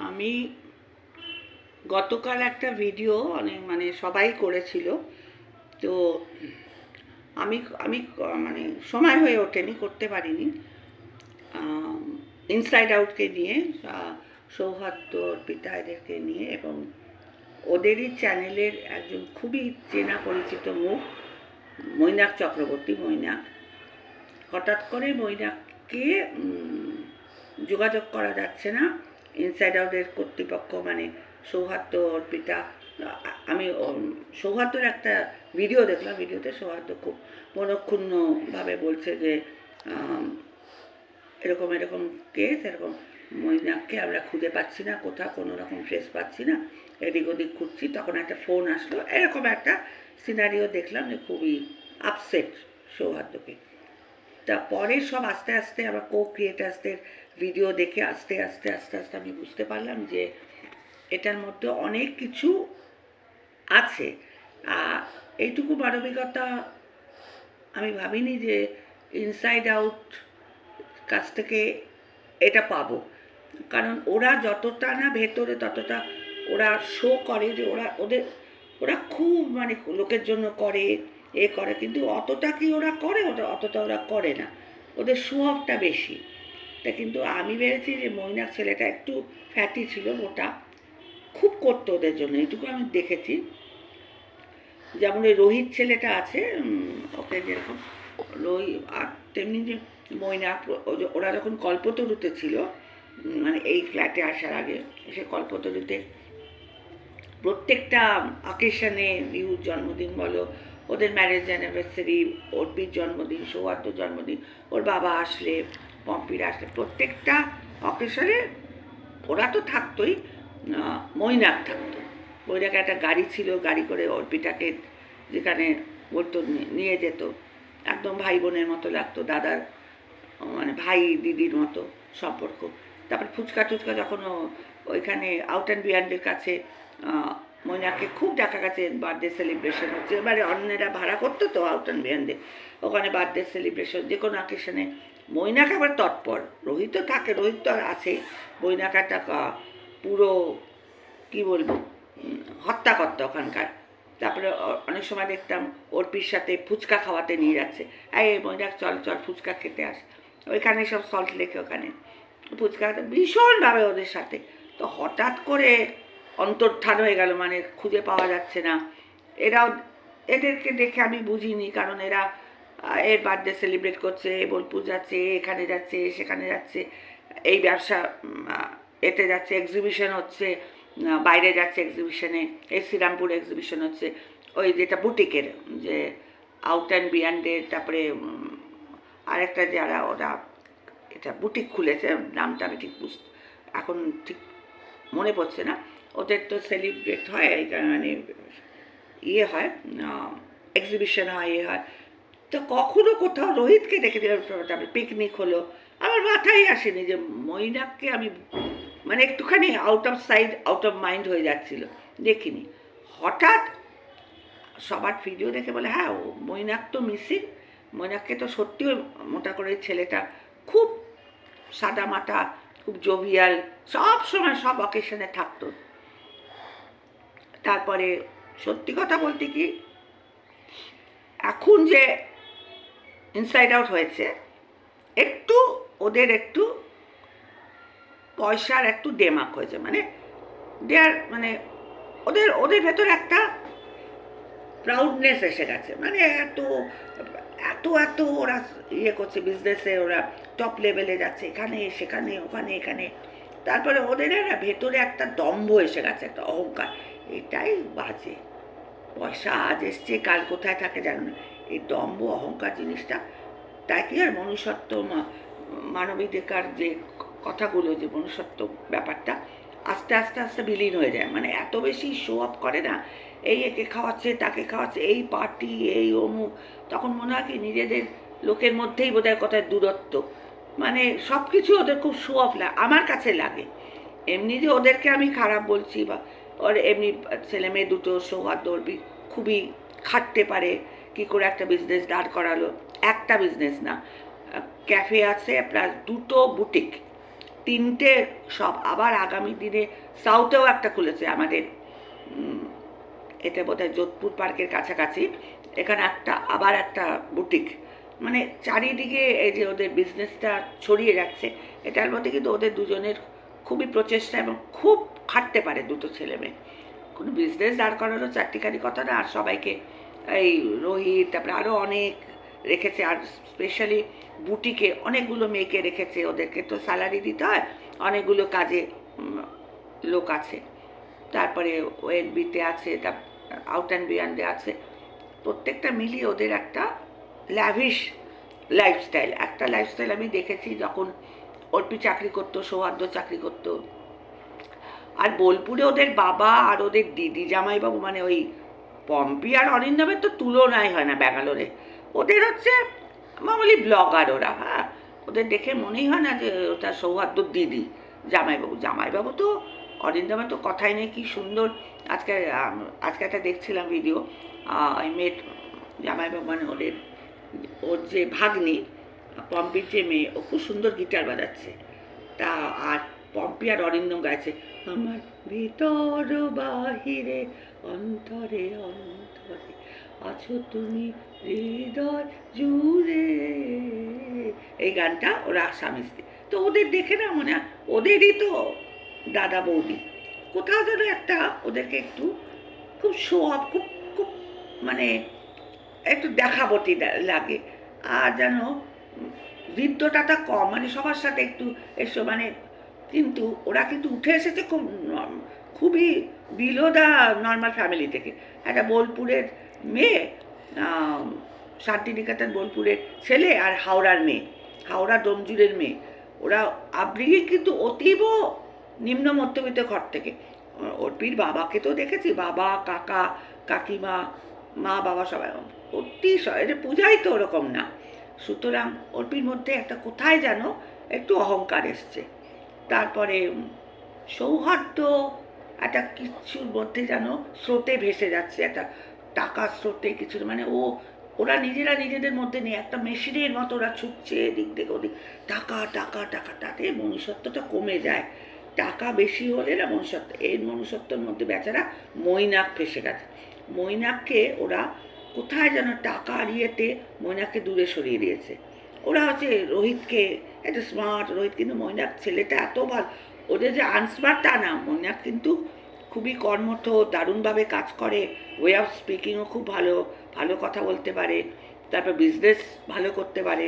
আমি গতকাল একটা ভিডিও মানে সবাই করেছিল। তো আমি আমি মানে সময় হয়ে ওঠেনি, করতে পারিনি। ইনসাইড আউটকে নিয়ে, সৌহার্দ্য অর্পিতা এদেরকে নিয়ে, এবং ওদেরই চ্যানেলের একজন খুবই চেনা পরিচিত মুখ, মৈনাক চক্রবর্তী। মৈনাক, হঠাৎ করে মৈনাককে যোগাযোগ করা যাচ্ছে না। ইনসাইড আউটের কর্তৃপক্ষ মানে সৌহার্দ্য অর্পিতা, আমি সৌহার্দ্যর একটা ভিডিও দেখলাম। ভিডিওতে সৌহার্দ্য খুব মনক্ষুণ্ণভাবে বলছে যে এরকম এরকম কেস, এরকম মৈনাককে আমরা খুঁজে পাচ্ছি না, কোথাও কোনো রকম ট্রেস পাচ্ছি না, এদিক ওদিক খুঁজছি। তখন একটা ফোন আসলো, এরকম একটা সিনারিও দেখলাম যে খুবই আপসেট সৌহার্দ্যকে। তারপরে সব আস্তে আস্তে আবার ক্রিয়েটার্সদের ভিডিও দেখে আস্তে আস্তে আস্তে আস্তে আমি বুঝতে পারলাম যে এটার মধ্যে অনেক কিছু আছে। এইটুকু মানবিকতা আমি ভাবিনি যে ইনসাইড আউট কাছ থেকে এটা পাবো। কারণ ওরা যতটা না ভেতরে, ততটা ওরা শো করে যে ওরা খুব মানে লোকের জন্য করে, করে, কিন্তু অতটা কি ওরা করে? অতটা ওরা করে না, ওদের শো অফটা বেশি। তা কিন্তু আমি ভেবেছি যে মৈনাক ছেলেটা একটু ফ্যাটি ছিল, মোটা, খুব করতো ওদের জন্য, এইটুকু আমি দেখেছি। যেমন ওই রোহিত ছেলেটা আছে, ওকে যেরকম রোহিত, আর তেমনি যে মৈনাক, ওরা যখন কল্পতরুতে ছিল, মানে এই ফ্ল্যাটে আসার আগে, সে কল্পতরুতে প্রত্যেকটা অকেশনে, রিউর জন্মদিন বলো, ওদের ম্যারেজ অ্যানিভার্সারি, অর্পির জন্মদিন, সৌহার্দ্য জন্মদিন, ওর বাবা আসলে, পম্পির আসলে, প্রত্যেকটা অকেশনে ওরা তো থাকতোই, মৈনাক থাকতো। মৈনাকে একটা গাড়ি ছিল, গাড়ি করে অর্পিতাকে যেখানে বলতো নিয়ে যেত, একদম ভাই বোনের মতো লাগতো, দাদার মানে ভাই দিদির মতো সম্পর্ক। তারপর ফুচকা টুচকা যখন ওইখানে আউট অ্যান্ড বিয়ান্ডের কাছে মৈনাককে খুব দেখা গেছে বার্থডে সেলিব্রেশন হচ্ছে, এবারে অন্যেরা ভাড়া করতো তো আউট অ্যান্ড বিয়ান্ডে, ওখানে বার্থডে সেলিব্রেশন যে কোনো অকেশনে মৈনাক আবার তৎপর। রোহিতও থাকে, রোহিত তো আছেই, মৈনাক একটা পুরো কি বলবো হত্যাকর্তা ওখানকার। তারপরে অনেক সময় দেখতাম অর্পির সাথে ফুচকা খাওয়াতে নিয়ে যাচ্ছে, এই মৈনাক চল চল ফুচকা খেতে আস, ওইখানে সব সল্ট লেকে ওখানে ফুচকা ভীষণভাবে ওদের সাথে। তো হঠাৎ করে অন্তর্ধান হয়ে গেল, মানে খুঁজে পাওয়া যাচ্ছে না। এদেরকে দেখে আমি বুঝিনি, কারণ এরা এর বার্থডে সেলিব্রেট করছে, বোলপুর যাচ্ছে, এখানে যাচ্ছে, সেখানে যাচ্ছে, এই ব্যবসা এতে যাচ্ছে, এক্সিবিশন হচ্ছে, বাইরে যাচ্ছে এক্সিবিশনে, এই শ্রীরামপুর এক্সিবিশন হচ্ছে, ওই যেটা বুটিকের, যে আউট অ্যান্ড বিয়ান্ডের, তারপরে আরেকটা যারা ওরা এটা বুটিক খুলেছে, নামটা আমি ঠিক এখন ঠিক মনে পড়ছে না, ওদের তো সেলিব্রেট হয়, মানে ইয়ে হয়, এক্সিবিশন হয়, ইয়ে হয়। তো কখনো কোথাও রোহিতকে দেখে দিলাম, তারপরে পিকনিক হলো, আমার মাথায় আসেনি যে মৈনাককে আমি মানে একটুখানি out of side out of mind হয়ে যাচ্ছিল, দেখিনি। হঠাৎ সবার ভিডিও দেখে বলে হ্যাঁ ও মৈনাক তো মিসিং। মৈনাককে তো সত্যিও মোটা করে ছেলেটা খুব সাদামাটা, খুব জোভিয়াল, সব সময় সব অকেশনে থাকতো। তারপরে সত্যি কথা বলতে কি, এখন যে ইনসাইড আউট হয়েছে, একটু ওদের একটু পয়সার একটু ডেমাক হয়েছে, মানে মানে ওদের ওদের ভেতরে একটা প্রাউডনেস এসে গেছে, মানে এত এত এত ওরা ইয়ে করছে বিজনেসে, ওরা টপ লেভেলে যাচ্ছে, এখানে সেখানে ওখানে এখানে। তারপরে ওদের না ভেতরে একটা দম্ভ এসে গেছে, একটা অহংকার, এটাই বাজে। পয়সা আজ এসছে, কাল কোথায় থাকে জানো না, এই দম্ভ অহংকার জিনিসটা। তাই কি আর মনুষ্যত্ব, মানবাধিকার যে কথাগুলো, যে মনুষ্যত্ব ব্যাপারটা আস্তে আস্তে আস্তে বিলীন হয়ে যায়। মানে এত বেশি শো অফ করে না, এই একে খাওয়াচ্ছে, তাকে খাওয়াচ্ছে, এই পার্টি, এই অমুক, তখন মনে হয় কি নিজেদের লোকের মধ্যেই বোধহয় কোথায় দূরত্ব, মানে সব কিছু ওদের খুব শো অফ লাগে, আমার কাছে লাগে। এমনি যে ওদেরকে আমি খারাপ বলছি, বা ওর এমনি ছেলে মেয়ে দুটো, সৌহার্দ্য খুবই খাটতে পারে, কি করে একটা বিজনেস দাঁড় করালো, একটা বিজনেস না, ক্যাফে আছে প্লাস দুটো বুটিক, তিনটে সব। আবার আগামী দিনে সাউথেও একটা খুলেছে আমাদের, এটা বোধহয় যোধপুর পার্কের কাছাকাছি, এখানে আবার একটা বুটিক। মানে চারিদিকে এই যে ওদের বিজনেসটা ছড়িয়ে যাচ্ছে, এটার মধ্যে কিন্তু ওদের দুজনের খুবই প্রচেষ্টা, এবং খুব খাটতে পারে দুটো ছেলে মেয়ে। কোনো বিজনেস দাঁড় করানো চারটিখানি কথা না। আর সবাইকে, এই রোহিত, তারপরে আরও অনেক রেখেছে, আর স্পেশালি বুটিকে অনেকগুলো মেয়েকে রেখেছে। ওদেরকে তো স্যালারি দিতে হয়, অনেকগুলো কাজে লোক আছে। তারপরে ওএনবিতে আছে, আউট অ্যান্ড বিয়ন্ডে আছে। প্রত্যেকটা মিলিয়ে ওদের একটা ল্যাভিশ লাইফস্টাইল, একটা লাইফস্টাইল আমি দেখেছি যখন অর্পি চাকরি করতো, সৌহার্দ্য চাকরি করতো। আর বোলপুরে ওদের বাবা আর ওদের দিদি জামাইবাবু, মানে ওই পম্পি আর অরিন্দমের তো তুলনাই হয় না ব্যাঙ্গালোরে। ওদের হচ্ছে মামুলি ব্লগার ওরা। হ্যাঁ, ওদের দেখে মনেই হয় না যে ওটা সৌহার্দ্যর দিদি। জামাইবাবু তো, অরিন্দমের তো কথাই নেই, কি সুন্দর। আজকে আজকে একটা দেখছিলাম ভিডিও, ওই মেয়ে জামাইবাবু, মানে ওর যে ভাগ্নি, পম্পির যে মেয়ে, ও খুব সুন্দর গিটার বাজাচ্ছে। তা আর পম্পি আর অরিন্দম গাইছে, আমার ভিতর বাহিরে অন্তরে অন্তরে আছো তুমি হৃদয় জুড়ে, এই গানটা ওরা স্বামী স্ত্রী। তো ওদের দেখে না মনে হয় ওদেরই তো দাদা বৌদি। কোথাও যেন একটা ওদেরকে একটু খুব শো অফ, খুব খুব মানে একটু দেখাবটি লাগে। আর যেন হৃদ্যতাটা কম, মানে সবার সাথে একটু এসো, মানে কিন্তু ওরা কিন্তু উঠে এসেছে খুবই বিলো দা নর্মাল ফ্যামিলি থেকে। একটা বোলপুরের মেয়ে, শান্তিনিকেতন বোলপুরের ছেলে, আর হাওড়ার মেয়ে, হাওড়া ডোমজুরের মেয়ে। ওরা আপব্রিঙ্গিং কিন্তু অতীব নিম্ন মধ্যবিত্ত ঘর থেকে। অর্পির বাবাকে তো দেখেছি, বাবা, কাকা, কাকিমা, মা বাবা সবাই এটা পূজাই তো ওরকম না। সুতরাং অর্পির মধ্যে একটা কোথায় যেন একটু অহংকার এসছে। তারপরে সৌহার্দ্য একটা কিছুর মধ্যে যেন স্রোতে ভেসে যাচ্ছে, একটা টাকার স্রোতে কিছু, মানে ওরা নিজেরা নিজেদের মধ্যে নেই, একটা মেশিনের মতো ওরা ছুটছে এদিক থেকে ওদিক, টাকা টাকা টাকা, তাতে মনুষ্যত্বটা কমে যায়। টাকা বেশি হলে না মনুষ্যত্ব, এই মনুষ্যত্বের মধ্যে বেচারা মৈনাক ফেসে গেছে। মৈনাককে ওরা কোথায় যেন টাকা ইয়েতে মৈনাককে দূরে সরিয়ে দিয়েছে। ওরা হচ্ছে রোহিতকে, একটা স্মার্ট রোহিত, কিন্তু মৈনাক ছেলেটা এত ভালো। ওদের যে আনস্মার্ট তা না, মৈনাক কিন্তু খুবই কর্মঠ, দারুণভাবে কাজ করে, ওয়ে অফ স্পিকিংও খুব ভালো, ভালো কথা বলতে পারে, তারপর বিজনেস ভালো করতে পারে,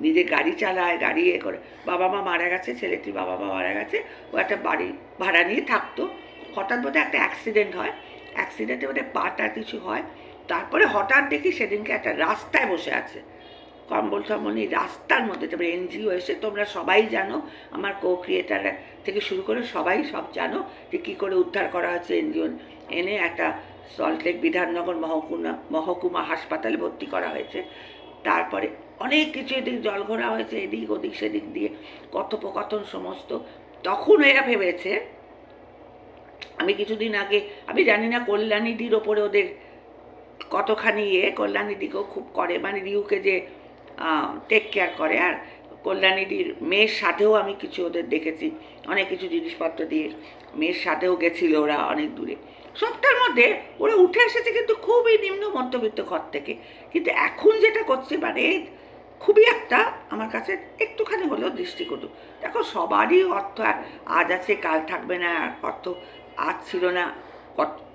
নিজে গাড়ি চালায়, গাড়ি করে। বাবা মা মারা গেছে, ছেলেটির বাবা মা মারা গেছে, ও একটা বাড়ি ভাড়া নিয়ে থাকতো। হঠাৎ বোধহয় একটা অ্যাক্সিডেন্ট হয়, অ্যাক্সিডেন্টে বোধহয় পাটা কিছু হয়। তারপরে হঠাৎ দেখি সেদিনকে একটা রাস্তায় বসে আছে, কম্বল টম্বল নিয়ে রাস্তার মধ্যে। তারপরে এনজিও এসে, তোমরা সবাই জানো, আমার কো ক্রিয়েটার থেকে শুরু করে সবাই সব জানো যে কী করে উদ্ধার করা হয়েছে। এনজিও এনে একটা সল্টলেক বিধাননগর মহকুমা হাসপাতালে ভর্তি করা হয়েছে। তারপরে অনেক কিছু এদিক জল ঘোরা হয়েছে, এদিক ওদিক সেদিক দিয়ে কথোপকথন সমস্ত। তখন এরা ভেবেছে, আমি কিছুদিন আগে, আমি জানি না কল্যাণীদির ওপরে ওদের কতখানি কল্যাণীদিকেও খুব করে, মানে রিউকে যে টেক কেয়ার করে। আর কল্যাণীদির মেয়ের সাথেও আমি কিছু ওদের দেখেছি, অনেক কিছু জিনিসপত্র দিয়ে মেয়ের সাথেও গেছিল ওরা অনেক দূরে। সবটার মধ্যে ওরা উঠে এসেছে কিন্তু খুবই নিম্ন মধ্যবিত্ত ঘর থেকে। কিন্তু এখন যেটা করছে, মানে খুবই একটা আমার কাছে একটুখানি হলেও দৃষ্টিকটু। দেখো, সবারই অর্থ আজ আছে কাল থাকবে না, অর্থ আজ ছিল না,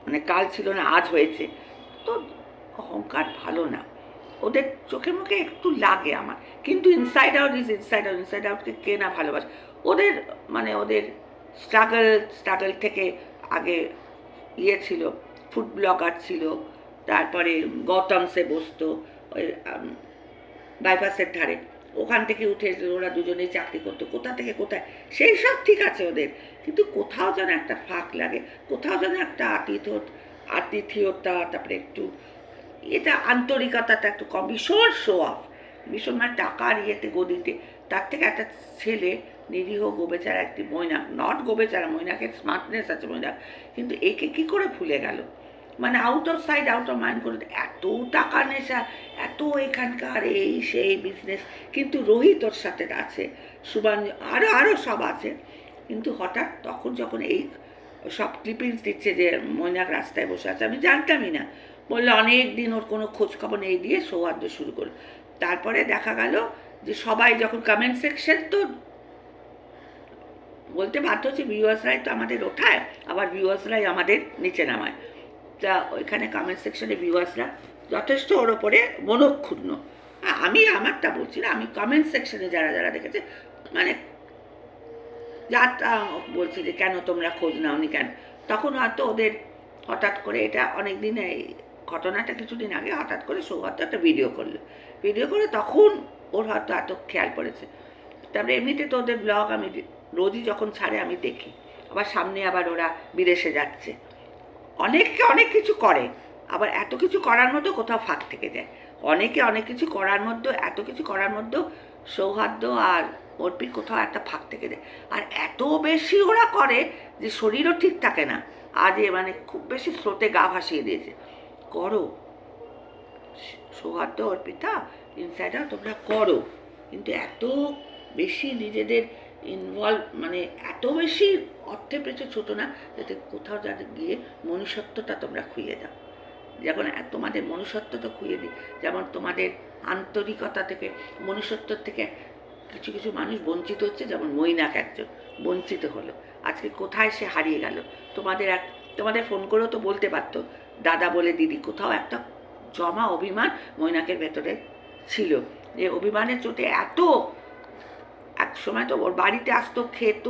মানে কাল ছিল না আজ হয়েছে। তো অহংকার ভালো না, ওদের চোখে মুখে একটু লাগে আমার। কিন্তু inside out is inside out, inside আউটকে কে না ভালোবাসে। ওদের মানে ওদের স্ট্রাগল থেকে আগে ছিল, ফুড ব্লগার ছিল, তারপরে গৌতমসে বসতো ওই বাইপাসের ধারে, ওখান থেকে উঠে ওরা দুজনেই চাকরি করতো, কোথা থেকে কোথায়, সেই সব ঠিক আছে ওদের। কিন্তু কোথাও যেন একটা ফাঁক লাগে, কোথাও যেন একটা আতিথেয়তা, তারপরে একটু এটা আন্তরিকতাটা একটু কম, ভীষণ শো অফ, ভীষণ, মানে টাকার ইয়েতে গদিতে। তার থেকে একটা ছেলে নিরীহ গোবেচারা, একটি মৈনাক, নট গোবেচারা, মৈনাকের স্মার্টনেস আছে মৈনাক, কিন্তু একে কি করে ভুলে গেল। মানে out of side out of mind করে দেয়। এত টাকা নেশা, এত এখানকার এই সেই বিজনেস, কিন্তু রোহিত ওর সাথে আছে, সুবান আরও সব আছে। কিন্তু হঠাৎ তখন যখন এই সব ক্লিপিংস দিচ্ছে যে মৈনাক রাস্তায় বসে আছে, আমি জানতামই না, বললে অনেক দিন ওর কোনো খোঁজ খবর নেই দিয়ে সৌহার্দ্য শুরু করলো। তারপরে দেখা গেল যে সবাই যখন কমেন্ট সেকশন তো বলতে বাধ্য হচ্ছে, ভিউয়ার্সরাই তো আমাদের ওঠায়, আবার ভিউয়ার্সরাই আমাদের নিচে নামায়। তা ওইখানে কমেন্ট সেকশনে ভিউয়ার্সরা যথেষ্ট ওর ওপরে মনক্ষুণ্ণ। আমি আমারটা বলছি না, আমি কমেন্ট সেকশনে যারা যারা দেখেছে, মানে যা বলছি যে কেন তোমরা খোঁজ নাওনি কেন। তখন হয়তো ওদের হঠাৎ করে, এটা অনেক দিন, এই ঘটনাটা কিছুদিন আগে হঠাৎ করে সৌহার্দ্য একটা ভিডিও করলো, ভিডিও করে তখন ওর হয়তো এত খেয়াল পড়েছে। তারপরে এমনিতে তো ওদের ব্লগ আমি রোজই যখন ছাড়ে আমি দেখি, আবার সামনে আবার ওরা বিদেশে যাচ্ছে, অনেকে অনেক কিছু করে, আবার এত কিছু করার মধ্যে কোথাও ফাঁক থেকে যায়। অনেকে অনেক কিছু করার মধ্যে, এত কিছু করার মধ্যেও সৌহার্দ্য আর অর্পির কোথাও একটা ফাঁক থেকে যায়। আর এত বেশি ওরা করে যে শরীরও ঠিক থাকে না। আজ মানে খুব বেশি স্রোতে গা ভাসিয়ে দিয়েছে। করো সৌহার্দ্য অর্পিতা, ইনসাইডার তোমরা করো, কিন্তু এত বেশি নিজেদের ইনভলভ, মানে এত বেশি অর্থের পেছনে ছোটো না, যাতে কোথাও যাতে গিয়ে মনুষ্যত্বটা তোমরা খুইয়ে দাও। যেমন তোমাদের মনুষ্যত্ব তো খুইয়ে দিই, যেমন তোমাদের আন্তরিকতা থেকে, মনুষ্যত্ব থেকে কিছু কিছু মানুষ বঞ্চিত হচ্ছে, যেমন মৈনাক একজন বঞ্চিত হলো, আজকে কোথায় সে হারিয়ে গেল। তোমাদের ফোন করেও তো বলতে পারতো, দাদা বলে দিদি, কোথাও একটা জমা অভিমান মৈনাকের ভেতরে ছিল, যে অভিমানের চোটে এত, এক সময় তো ওর বাড়িতে আসতো, খেত,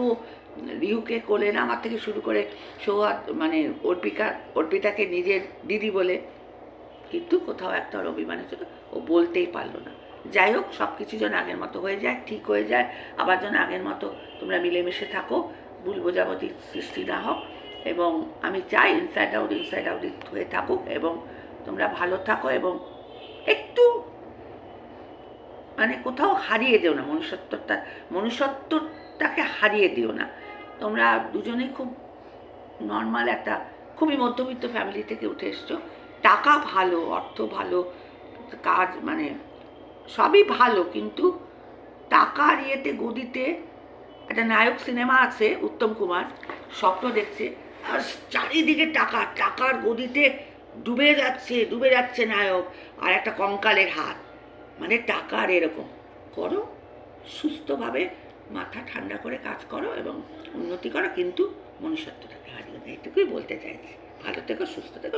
রিহুকে কোলে নামার থেকে শুরু করে মানে অর্পিতাকে নিজের দিদি বলে, কিন্তু কোথাও একটা ওর অভিমানের ছিল, ও বলতেই পারলো না। যাই হোক, সব কিছু যেন আগের মতো হয়ে যায়, ঠিক হয়ে যায়, আবার যেন আগের মতো তোমরা মিলেমিশে থাকো, ভুল বোঝাবুঝির সৃষ্টি না হোক, এবং আমি চাই ইনসাইড আউট হয়ে থাকুক, এবং তোমরা ভালো থাকো, এবং একটু মানে কোথাও হারিয়ে দিও না মনুষ্যত্বটাকে হারিয়ে দিও না। তোমরা দুজনেই খুব নর্মাল একটা, খুবই মধ্যবিত্ত ফ্যামিলি থেকে উঠে এসছো, টাকা ভালো, অর্থ ভালো, কাজ মানে সবই ভালো, কিন্তু টাকার ইয়েতে গদিতে একটা নায়ক সিনেমা আছে, উত্তম কুমার স্বপ্ন দেখছে, আর চারিদিকে টাকার গদিতে ডুবে যাচ্ছে নায়ক, আর একটা কঙ্কালের হাত, মানে টাকার এরকম। করো সুস্থভাবে, মাথা ঠান্ডা করে কাজ করো এবং উন্নতি করো, কিন্তু মনুষ্যত্বটাকে হারিও না, এটুকুই বলতে চাইছি। ভালো থেকো, সুস্থ থেকো।